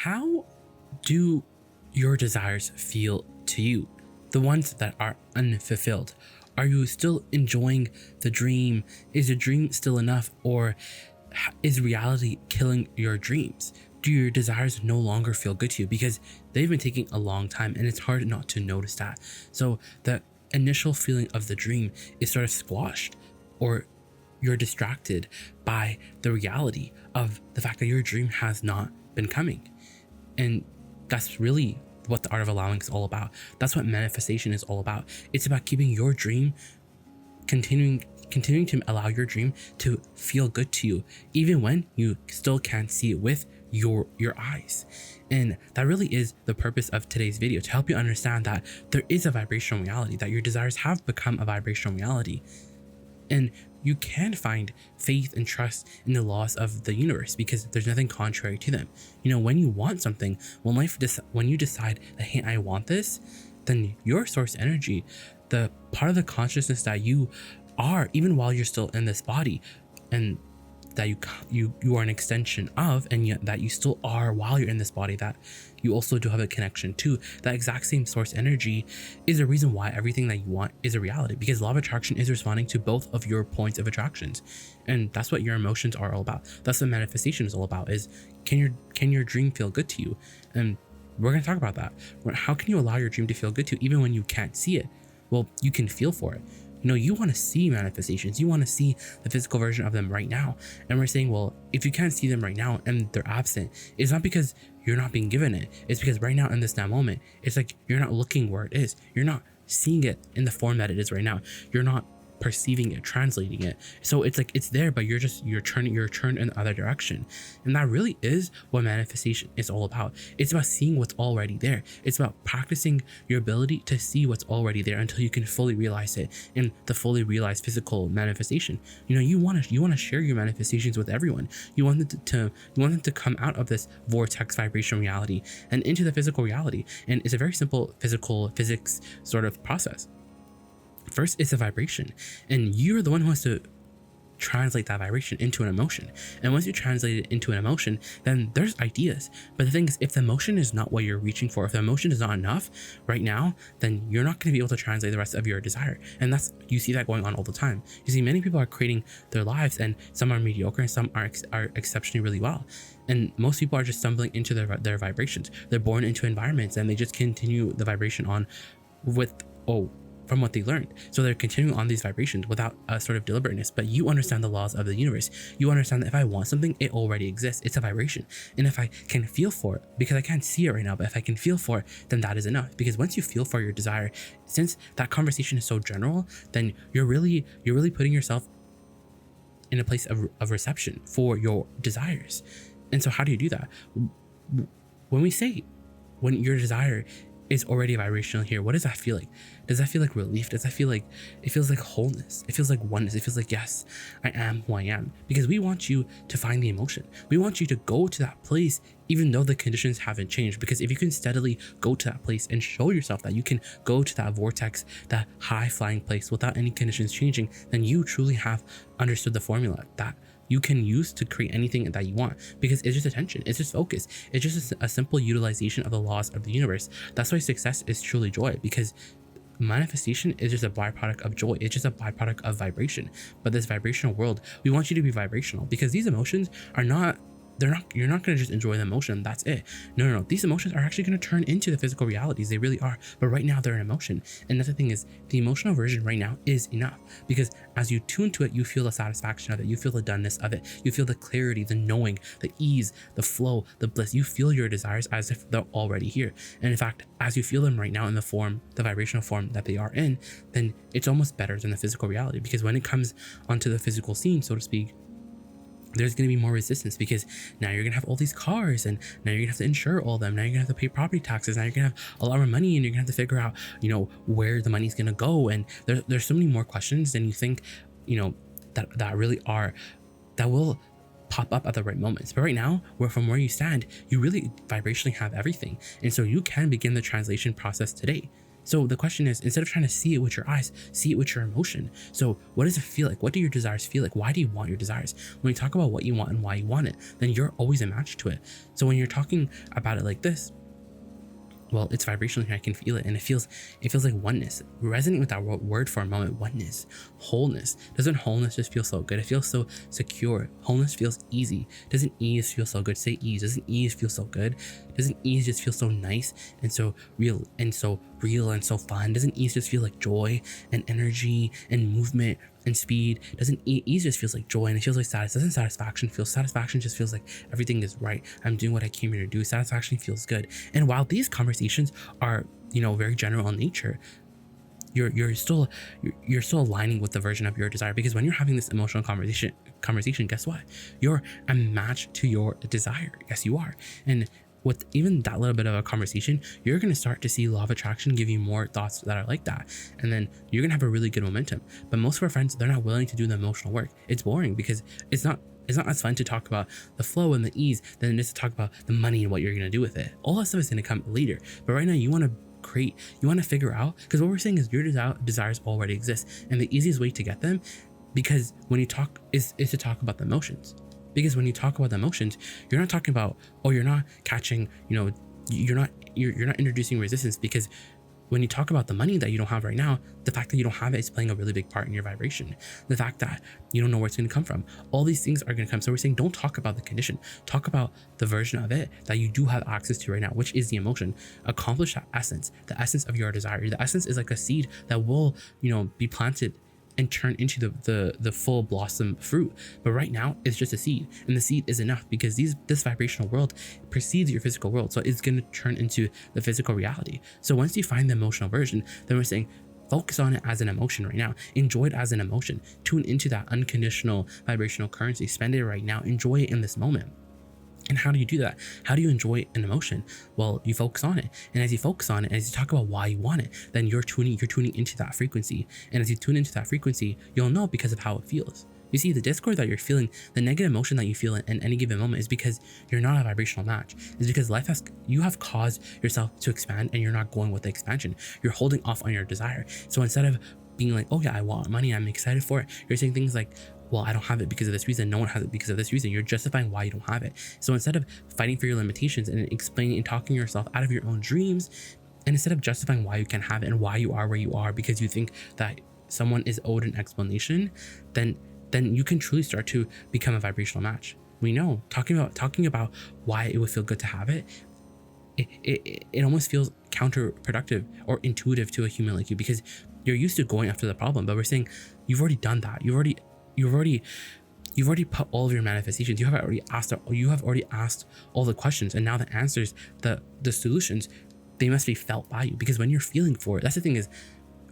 How do your desires feel to you? The ones that are unfulfilled. Are you still enjoying the dream? Is the dream still enough, or is reality killing your dreams? Do your desires no longer feel good to you? Because they've been taking a long time and it's hard not to notice that. So the initial feeling of the dream is sort of squashed, or you're distracted by the reality of the fact that your dream has not been coming. And that's really what the art of allowing is all about. That's what manifestation is all about. It's about keeping your dream, continuing to allow your dream to feel good to you, even when you still can't see it with your eyes. And that really is the purpose of today's video, to help you understand that there is a vibrational reality, that your desires have become a vibrational reality. And you can find faith and trust in the laws of the universe, because there's nothing contrary to them. When you want something, when you decide that, hey, I want this, then your source energy, the part of the consciousness that you are, even while you're still in this body, and that you are an extension of, and yet that you still are while you're in this body, that you also do have a connection to, that exact same source energy is the reason why everything that you want is a reality, because law of attraction is responding to both of your points of attractions. And that's what your emotions are all about. That's what manifestation is all about, is can your dream feel good to you? And we're going to talk about that. How can you allow your dream to feel good to you even when you can't see it? Well, you can feel for it. You want to see manifestations. You want to see the physical version of them right now. And we're saying, well, if you can't see them right now and they're absent, it's not because you're not being given it. It's because right now in this now moment, it's like you're not looking where it is. You're not seeing it in the form that it is right now. You're not perceiving it, translating it. So it's like it's there, but you're turned in the other direction. And that really is what manifestation is all about. It's about seeing what's already there. It's about practicing your ability to see what's already there until you can fully realize it in the fully realized physical manifestation. You want to share your manifestations with everyone. You want them to come out of this vortex vibration reality and into the physical reality. And it's a very simple physics sort of process. First, it's a vibration, and you're the one who has to translate that vibration into an emotion. And once you translate it into an emotion, then there's ideas. But the thing is, if the emotion is not what you're reaching for, if the emotion is not enough right now, then you're not going to be able to translate the rest of your desire. And you see that going on all the time. You see, many people are creating their lives, and some are mediocre and some are exceptionally really well. And most people are just stumbling into their vibrations. They're born into environments and they just continue the vibration on from what they learned. So they're continuing on these vibrations without a sort of deliberateness. But you understand the laws of the universe. You understand that if I want something, it already exists. It's a vibration. And if I can feel for it, because I can't see it right now, but if I can feel for it, then that is enough. Because once you feel for your desire, since that conversation is so general, then you're really putting yourself in a place of reception for your desires. And so how do you do that? When your desire is already vibrational here, what does that feel like? Does that feel like relief? Does that feel like, it feels like wholeness? It feels like oneness. It feels like, yes, I am who I am. Because we want you to find the emotion. We want you to go to that place even though the conditions haven't changed. Because if you can steadily go to that place and show yourself that you can go to that vortex, that high flying place without any conditions changing, then you truly have understood the formula that you can use to create anything that you want, because it's just attention, it's just focus, it's just a simple utilization of the laws of the universe. That's why success is truly joy, because manifestation is just a byproduct of joy. It's just a byproduct of vibration. But this vibrational world, we want you to be vibrational, because these emotions are not, you're not going to just enjoy the emotion, that's it. No. These emotions are actually going to turn into the physical realities. They really are. But right now they're an emotion. And the thing is, the emotional version right now is enough, because as you tune to it, you feel the satisfaction of it. You feel the doneness of it. You feel the clarity, the knowing, the ease, the flow, the bliss. You feel your desires as if they're already here. And in fact, as you feel them right now in the vibrational form that they are in, then it's almost better than the physical reality, because when it comes onto the physical scene, so to speak, there's going to be more resistance, because now you're going to have all these cars, and now you're going to have to insure all of them. Now you're going to have to pay property taxes. Now you're going to have a lot of money, and you're going to have to figure out, where the money's going to go. And there's so many more questions than you think, that really are, that will pop up at the right moments. But right now, from where you stand, you really vibrationally have everything. And so you can begin the translation process today. So the question is, instead of trying to see it with your eyes, see it with your emotion. So what does it feel like? What do your desires feel like? Why do you want your desires? When you talk about what you want and why you want it, then you're always a match to it. So when you're talking about it like this, well, it's vibrational here. I can feel it, and it feels like oneness. Resonate with that word for a moment. Oneness, wholeness. Doesn't wholeness just feel so good? It feels so secure. Wholeness feels easy. Doesn't ease feel so good? Say ease. Doesn't ease feel so good? Doesn't ease just feel so nice and so real and so fun? Doesn't ease just feel like joy and energy and movement and speed? Doesn't ease just feels like joy, and it feels like doesn't satisfaction feel? Satisfaction just feels like everything is right. I'm doing what I came here to do. Satisfaction feels good. And while these conversations are, very general in nature, you're still aligning with the version of your desire, because when you're having this emotional conversation, guess what? You're a match to your desire. Yes, you are. And with even that little bit of a conversation, you're going to start to see law of attraction give you more thoughts that are like that. And then you're going to have a really good momentum. But most of our friends, they're not willing to do the emotional work. It's boring because it's not as fun to talk about the flow and the ease than it is to talk about the money and what you're going to do with it. All that stuff is going to come later. But right now you want to figure out, because what we're saying is your desires already exist. And the easiest way to get them, because when you talk is to talk about the emotions. Because when you talk about the emotions, you're not talking about, you're not catching, you're not introducing resistance, because when you talk about the money that you don't have right now, the fact that you don't have it is playing a really big part in your vibration. The fact that you don't know where it's going to come from. All these things are going to come. So we're saying, don't talk about the condition. Talk about the version of it that you do have access to right now, which is the emotion. Accomplish that essence, the essence of your desire. The essence is like a seed that will, be planted and turn into the full blossom fruit. But right now it's just a seed, and the seed is enough, because this vibrational world precedes your physical world, so it's going to turn into the physical reality. So once you find the emotional version, then we're saying focus on it as an emotion right now. Enjoy it as an emotion. Tune into that unconditional vibrational currency. Spend it right now. Enjoy it in this moment. And how do you do that? How do you enjoy an emotion? Well, you focus on it. And as you focus on it, and as you talk about why you want it, then you're tuning into that frequency. And as you tune into that frequency, you'll know because of how it feels. You see, the discord that you're feeling, the negative emotion that you feel in any given moment, is because you're not a vibrational match. It's because you have caused yourself to expand, and you're not going with the expansion. You're holding off on your desire. So instead of being like, oh yeah, I want money, I'm excited for it, you're saying things like, well, I don't have it because of this reason. No one has it because of this reason. You're justifying why you don't have it. So instead of fighting for your limitations and explaining and talking yourself out of your own dreams, and instead of justifying why you can't have it and why you are where you are because you think that someone is owed an explanation, then you can truly start to become a vibrational match. We know talking about why it would feel good to have it, it almost feels counterproductive or intuitive to a human like you, because you're used to going after the problem. But we're saying you've already done that. You've already put all of your manifestations. You have already asked all the questions, and now the answers, the solutions, they must be felt by you. Because when you're feeling for it, that's the thing, is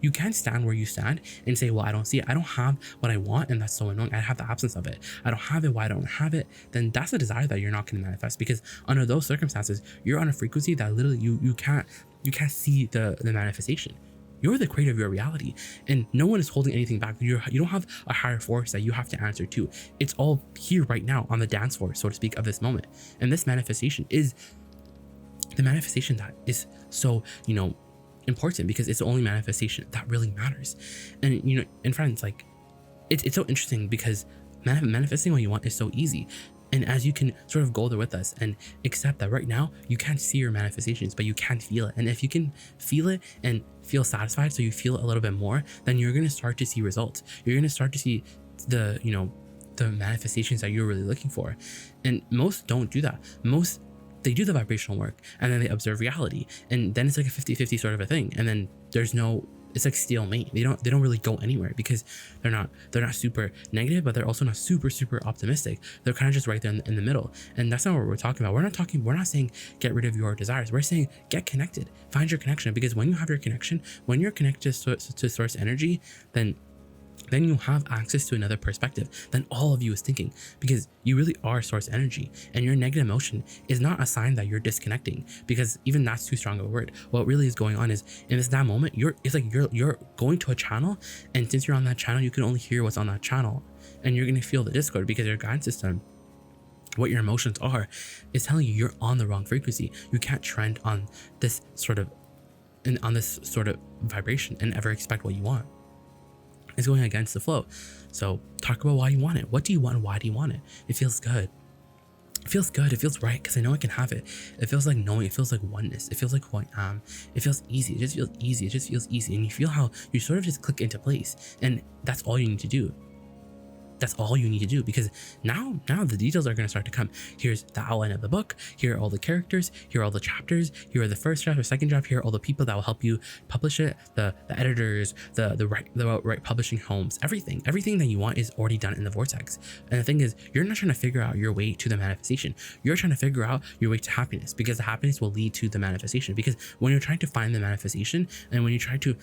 you can't stand where you stand and say, well, I don't see it. I don't have what I want, and that's so annoying. I have the absence of it. I don't have it. Why I don't have it? Then that's a desire that you're not going to manifest, because under those circumstances, you're on a frequency that literally you can't see the manifestation. You're the creator of your reality, and no one is holding anything back. You don't have a higher force that you have to answer to. It's all here right now on the dance floor, so to speak, of this moment. And this manifestation is the manifestation that is so, important, because it's the only manifestation that really matters. And, and friends, like, it's so interesting, because manifesting what you want is so easy. And as you can sort of go there with us and accept that right now you can't see your manifestations, but you can feel it. And if you can feel it and feel satisfied, so you feel it a little bit more, then you're going to start to see results. You're going to start to see the manifestations that you're really looking for. And most don't do that. Most, they do the vibrational work and then they observe reality. And then it's like a 50-50 sort of a thing. And then it's like stalemate. They don't really go anywhere, because they're not super negative, but they're also not super optimistic. They're kind of just right there in the middle. And that's not what we're talking about. We're not saying get rid of your desires. We're saying get connected. Find your connection, because when you have your connection, when you're connected to source energy, then you have access to another perspective than all of you is thinking, because you really are source energy, and your negative emotion is not a sign that you're disconnecting, because even that's too strong of a word. What really is going on is, in that moment, you're going to a channel, and since you're on that channel, you can only hear what's on that channel, and you're going to feel the discord, because your guidance system, what your emotions are, is telling you you're on the wrong frequency. You can't trend on this sort of and on this sort of vibration and ever expect what you want. It's going against the flow. So talk about why you want it. What do you want? Why do you want it? It feels good. It feels good. It feels right because I know I can have it. It feels like knowing. It feels like oneness. It feels like who I am. It feels easy. It just feels easy. It just feels easy. And you feel how you sort of just click into place. And that's all you need to do. That's all you need to do, because now the details are going to start to come. Here's the outline of the book. Here are all the characters. Here are all the chapters. Here are the first draft or second draft. Here are all the people that will help you publish it. The editors, the right publishing homes. Everything that you want is already done in the vortex. And the thing is, you're not trying to figure out your way to the manifestation. You're trying to figure out your way to happiness, because the happiness will lead to the manifestation. Because when you're trying to find the manifestation and when you try to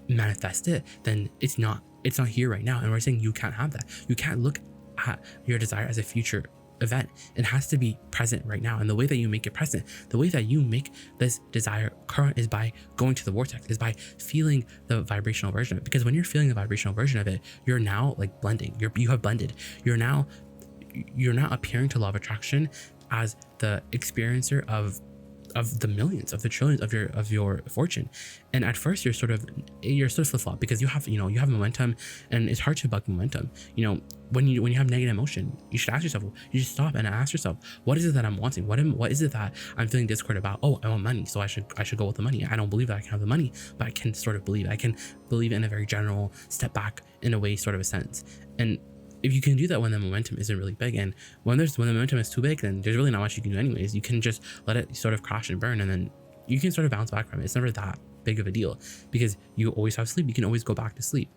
manifest it, then it's not here right now. And we're saying you can't have that. You can't look at your desire as a future event. It has to be present right now. And the way that you make it present, the way that you make this desire current, is by going to the vortex, is by feeling the vibrational version of it. Because when you're feeling the vibrational version of it, you're now like blending. You have blended. You're now appearing to law of attraction as the experiencer of the millions, of the trillions of your fortune. And at first you're sort of flip-flop, because you have momentum, and it's hard to buck momentum. When you have negative emotion, you should ask yourself, you should stop and ask yourself, what is it that I'm wanting? What is it that I'm feeling discord about? Oh, I want money, so I should go with the money. I don't believe that I can have the money, but I can sort of believe. I can believe in a very general step back, in a way, sort of a sense. And if you can do that when the momentum isn't really big, and when the momentum is too big, then there's really not much you can do anyways. You can just let it sort of crash and burn, and then you can sort of bounce back from it. It's never that big of a deal, because you always have sleep. You can always go back to sleep.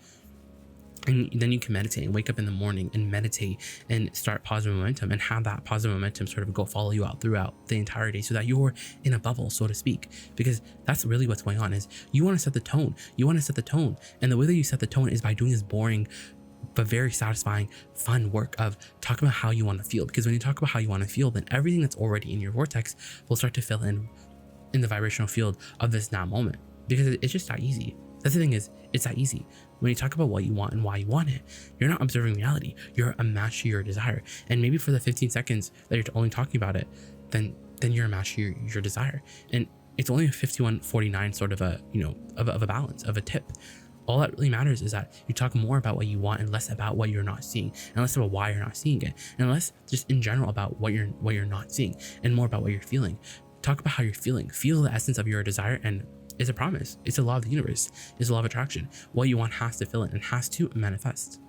And then you can meditate and wake up in the morning and meditate and start positive momentum, and have that positive momentum sort of follow you out throughout the entire day, so that you're in a bubble, so to speak. Because that's really what's going on, is you want to set the tone. And the way that you set the tone is by doing this boring but very satisfying, fun work of talking about how you want to feel. Because when you talk about how you want to feel, then everything that's already in your vortex will start to fill in the vibrational field of this now moment. Because it's just that easy. That's the thing, is it's that easy. When you talk about what you want and why you want it, you're not observing reality. You're a match to your desire. And maybe for the 15 seconds that you're only talking about it, then you're a match to your desire. And it's only a 51-49 sort of a of a balance, of a tip. All that really matters is that you talk more about what you want and less about what you're not seeing, and less about why you're not seeing it, and less just in general about what you're not seeing, and more about what you're feeling. Talk about how you're feeling. Feel the essence of your desire, and it's a promise. It's a law of the universe. It's a law of attraction. What you want has to fill in and has to manifest.